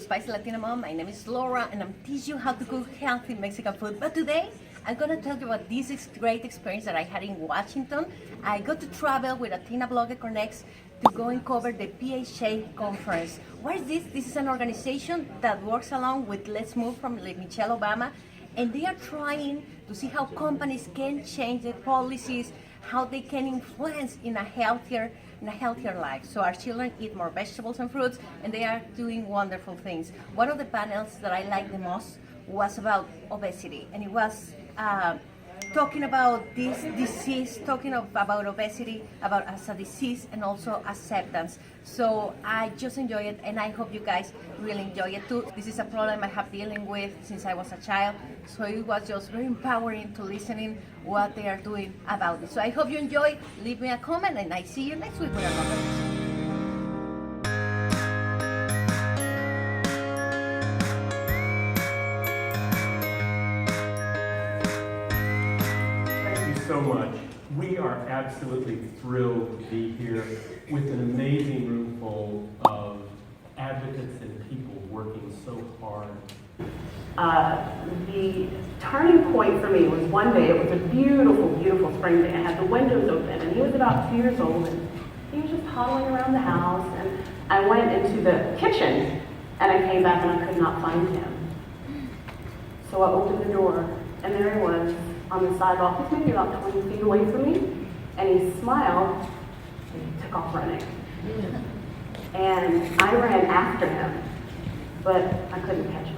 Spicy Latina Mom. My name is Laura and I'm teaching you how to cook healthy Mexican food. But today, I'm gonna tell you about this great experience that I had in Washington. I got to travel with Latina Blogger Connects to go and cover the PHA conference. What is this? This is an organization that works along with Let's Move from Michelle Obama, and they are trying to see how companies can change their policies, how they can influence in a healthier life. So our children eat more vegetables and fruits, and they are doing wonderful things. One of the panels that I liked the most was about obesity, and it was talking about this disease, talking about obesity, about as a disease and also acceptance. So I just enjoy it, and I hope you guys really enjoy it too. This is a problem I have dealing with since I was a child, so it was just very empowering to listening what they are doing about it. So I hope you enjoy. Leave me a comment, and I see you next week with another episode. So much. We are absolutely thrilled to be here with an amazing room full of advocates and people working so hard. The turning point for me was one day. It was a beautiful, beautiful spring day. I had the windows open, and he was about 2 years old, and he was just toddling around the house. And I went into the kitchen, and I came back, and I could not find him. So I opened the door, and there he was, on the sidewalk. He's maybe about 20 feet away from me, and he smiled, and he took off running. And I ran after him, but I couldn't catch him.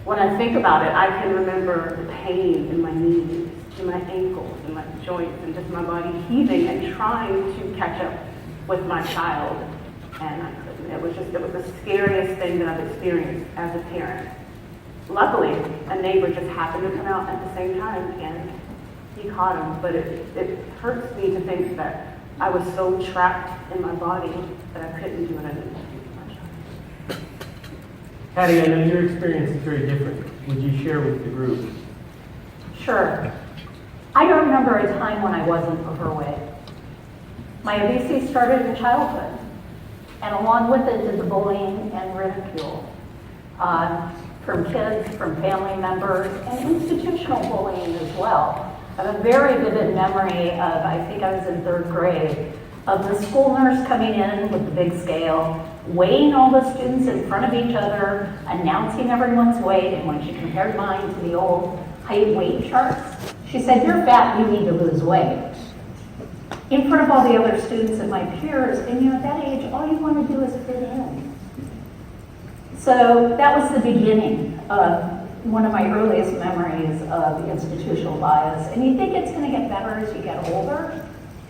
When I think about it, I can remember the pain in my knees, in my ankles, in my joints, and just my body heaving and trying to catch up with my child, and I couldn't. It was the scariest thing that I've experienced as a parent. Luckily, a neighbor just happened to come out at the same time, and he caught him. But it hurts me to think that I was so trapped in my body that I couldn't do what I needed to do for my child. Patty, I know your experience is very different. Would you share with the group? Sure. I don't remember a time when I wasn't overweight. My obesity started in childhood, and along with it did the bullying and ridicule. From kids, from family members, and institutional bullying as well. I have a very vivid memory of, I think I was in 3rd grade, of the school nurse coming in with the big scale, weighing all the students in front of each other, announcing everyone's weight, and when she compared mine to the old height weight charts, she said, "You're fat, you need to lose weight." In front of all the other students and my peers, and at that age, all you want to do is fit in. So that was the beginning of one of my earliest memories of institutional bias. And you think it's going to get better as you get older.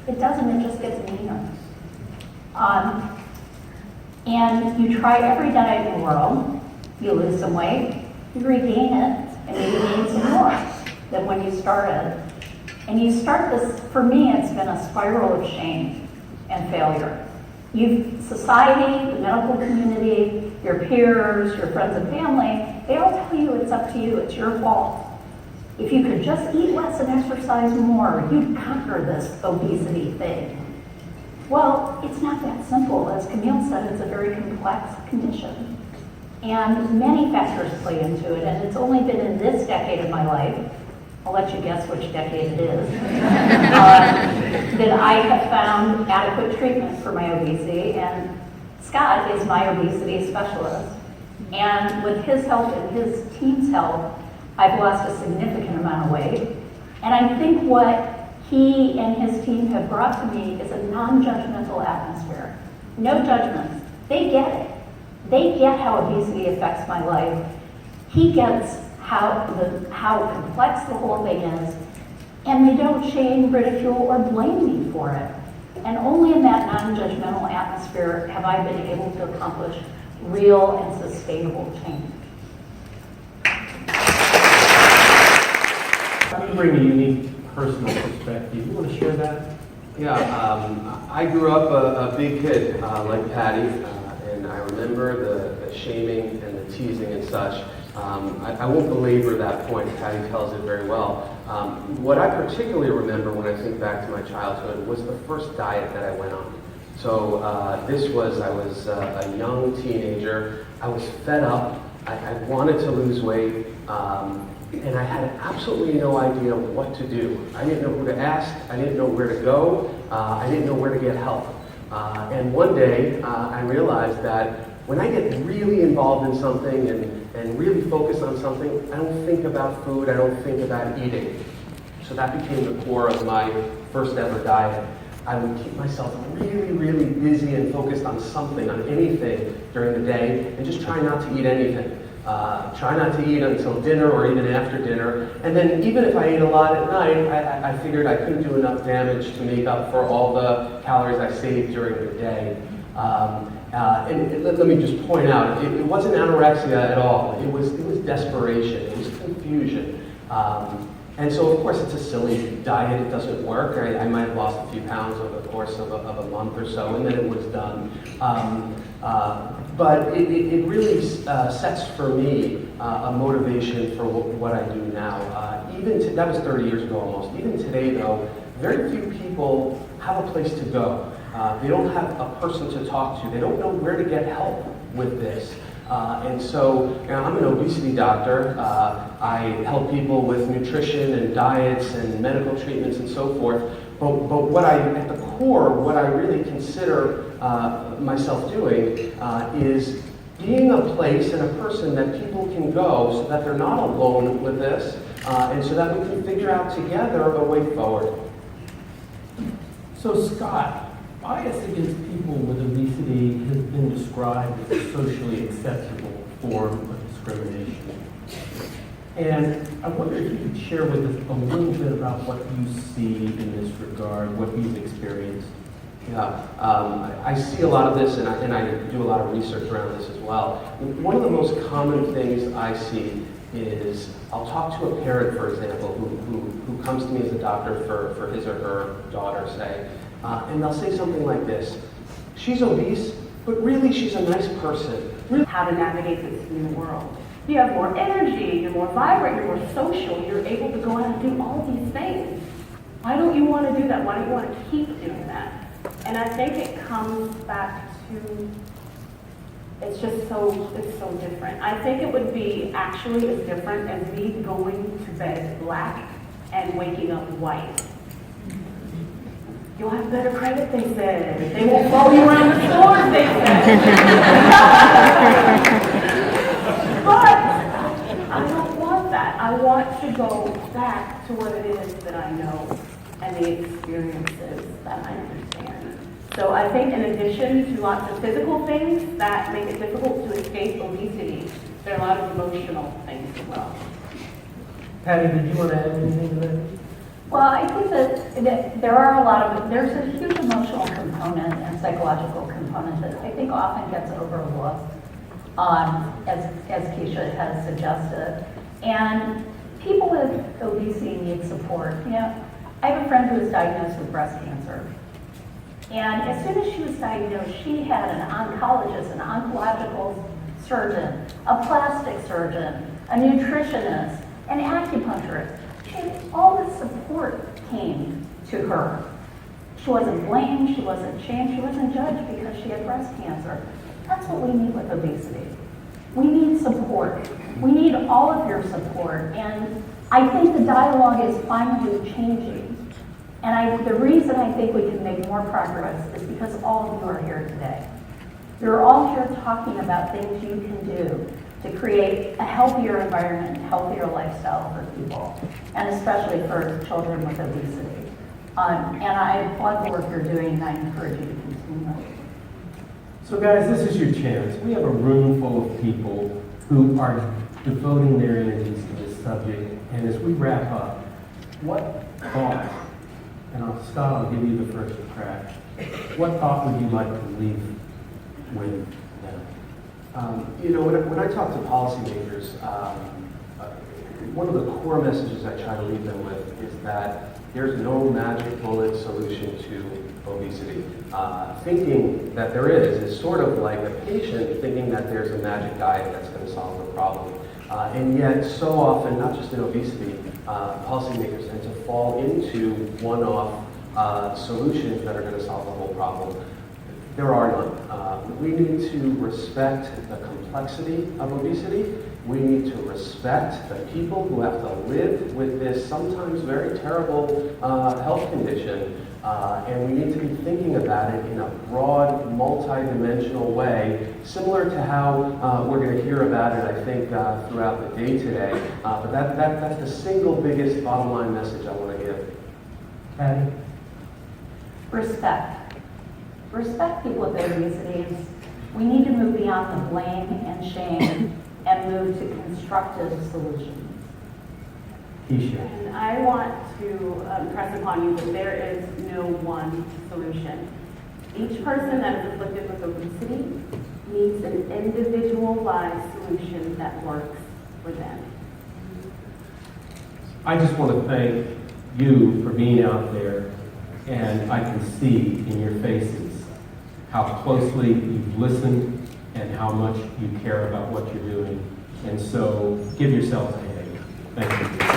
It doesn't, it just gets meaner. And you try every diet in the world, you lose some weight, you regain it, and you gain some more than when you started. And you start this, for me, it's been a spiral of shame and failure. Society, the medical community, your peers, your friends and family, they all tell you it's up to you, it's your fault. If you could just eat less and exercise more, you'd conquer this obesity thing. Well, it's not that simple. As Camille said, it's a very complex condition. And many factors play into it, and it's only been in this decade of my life, I'll let you guess which decade it is, that I have found adequate treatment for my obesity, and Scott is my obesity specialist. And with his help and his team's help, I've lost a significant amount of weight. And I think what he and his team have brought to me is a non-judgmental atmosphere. No judgments. They get it. They get how obesity affects my life. He gets how complex the whole thing is, and they don't shame, ridicule, or blame me for it. And only in that non-judgmental atmosphere have I been able to accomplish real and sustainable change. You bring a unique personal perspective. You want to share that? Yeah, I grew up a big kid like Patty, and I remember the shaming and the teasing and such. I won't belabor that point. Patty tells it very well. What I particularly remember when I think back to my childhood was the first diet that I went on. So I was a young teenager. I was fed up. I wanted to lose weight. And I had absolutely no idea what to do. I didn't know who to ask. I didn't know where to go. I didn't know where to get help. And one day, I realized that when I get really involved in something and really focus on something, I don't think about food. I don't think about eating. So that became the core of my first ever diet. I would keep myself really, really busy and focused on something, on anything during the day, and just try not to eat anything. Try not to eat until dinner or even after dinner. And then even if I ate a lot at night, I figured I couldn't do enough damage to make up for all the calories I saved during the day. Let me just point out, it wasn't anorexia at all. It was desperation. It was confusion. And so, of course, it's a silly diet. It doesn't work. I might have lost a few pounds over the course of a month or so, and then it was done. But it really sets for me a motivation for what I do now. That was 30 years ago almost. Even today, though, very few people have a place to go. They don't have a person to talk to. They don't know where to get help with this. And so I'm an obesity doctor. I help people with nutrition and diets and medical treatments and so forth. But at the core, what I really consider myself doing is being a place and a person that people can go so that they're not alone with this, and so that we can figure out together a way forward. So Scott, bias against people with obesity has been described as a socially acceptable form of discrimination. And I wonder if you could share with us a little bit about what you see in this regard, what you've experienced. Yeah, I see a lot of this, and I do a lot of research around this as well. One of the most common things I see is I'll talk to a parent, for example, who comes to me as a doctor for his or her daughter, say, and they'll say something like this: she's obese, but really she's a nice person. How to navigate this new world. You have more energy, you're more vibrant, you're more social, you're able to go out and do all these things. Why don't you want to do that? Why don't you want to keep doing that? And I think it comes back to, it's so different. I think it would be actually as different as me going to bed black and waking up white. You'll have better credit, they said. They won't follow you around the stores, they said. But I don't want that. I want to go back to what it is that I know and the experiences that I understand. So I think in addition to lots of physical things that make it difficult to escape obesity, there are a lot of emotional things as well. Patty, did you want to add anything to that? Well, I think that there's a huge emotional component and psychological component that I think often gets overlooked, as Keisha has suggested. And people with obesity need support. I have a friend who was diagnosed with breast cancer. And as soon as she was diagnosed, she had an oncologist, an oncological surgeon, a plastic surgeon, a nutritionist, an acupuncturist. All the support came to her. She wasn't blamed, she wasn't shamed, she wasn't judged because she had breast cancer. That's what we need with obesity. We need support. We need all of your support. And I think the dialogue is finally changing. And the reason I think we can make more progress is because all of you are here today. You're all here talking about things you can do to create a healthier environment, healthier lifestyle for people, and especially for children with obesity. And I applaud the work you're doing, and I encourage you to continue. So guys, this is your chance. We have a room full of people who are devoting their energies to this subject. And as we wrap up, what thought, and Scott, I'll give you the first crack, what thought would you like to leave with them? When I talk to policymakers, one of the core messages I try to leave them with is that there's no magic bullet solution to obesity. Thinking that there is sort of like a patient thinking that there's a magic diet that's going to solve the problem. And yet, so often, not just in obesity, policymakers tend to fall into one-off solutions that are going to solve the whole problem. There are none. We need to respect the complexity of obesity. We need to respect the people who have to live with this sometimes very terrible health condition. And we need to be thinking about it in a broad, multi-dimensional way, similar to how we're going to hear about it, I think, throughout the day today. But that's the single biggest bottom line message I want to give. Patty? Respect. Respect people with obesity. We need to move beyond the blame and shame and move to constructive solutions. PHA. And I want to impress upon you that there is no one solution. Each person that is afflicted with obesity needs an individualized solution that works for them. I just want to thank you for being out there, and I can see in your faces how closely you've listened and how much you care about what you're doing. And so give yourselves a hand. Thank you.